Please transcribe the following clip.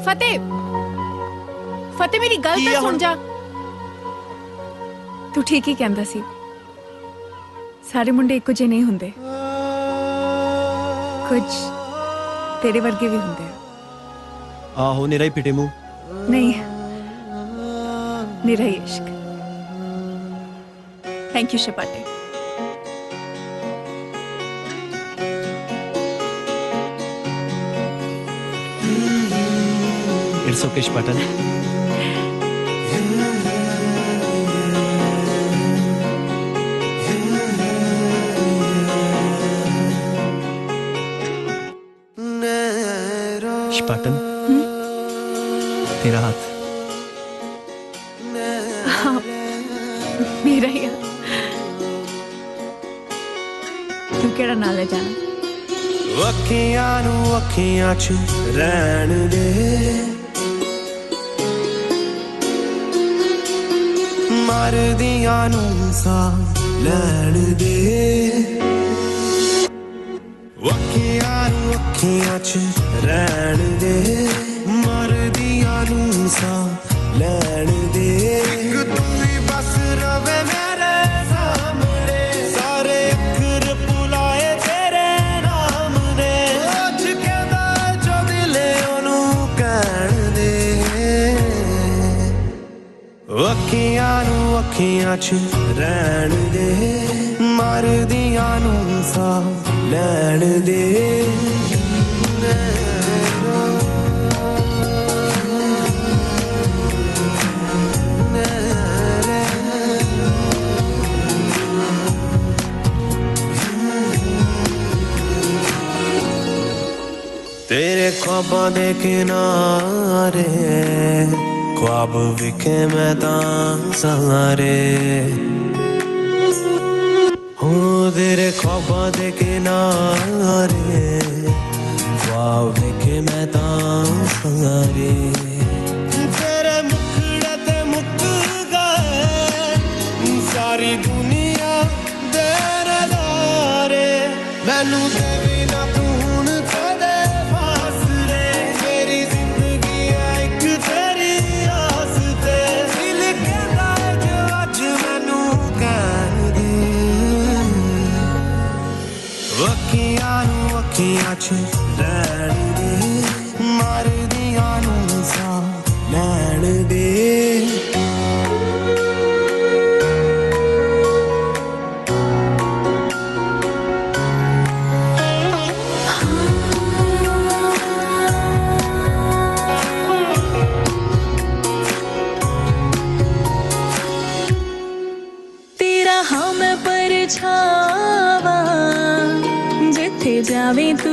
फतेह फतेह मेरी गल तो सुन जा। तू ठीक ही कहंदा सी, सारे मुंडे इक्को जे नहीं हुंदे, कुछ तेरे वर्गे भी हुंदे। आहो नेरा ही फिटे मुंह नहीं, मेरा ही इश्क। थैंक यू शपाटे। इट्स ओके शपाटन। शपाटन तेरा हाथ। हाँ, मेरा ही है। तू केड़ा नाल है जाना। अखियां नू अखियां च रहन दे, मरदियां नू सा लैण दे। अखियां नू अखियां च रहन दे, मरदियां नू सा लैण दे। इक तू ही बस रवे मेरे सामने, सारे अखर बुलाए तेरे नाम ने। अज कहदा जो दिले ओनू कहण दे। अखियां नू अखियां च रहन दे, मरदियां नू सा लैण दे। तेरे ख्वाबां दे किनारे ख्वाब विखे मैं तां सहारे। हो तेरे ख्वाबां दे किनारे ख्वाब विखे मैं तां सहारे। तेरे मुखड़े ते मुक गए सारी दुनिया दे नज़ारे। मैनू ते बिना तू हुण कदे फासले, मेरी जिंदगी है इक तेरी आस ते। दिल कहदा है जो अज मैनू कहण दे। अखियां नू अखियां च रहन दे, मरदियां नू सा लैण दे। तेरा हाँ मैं परछावा, जिथे जावे तू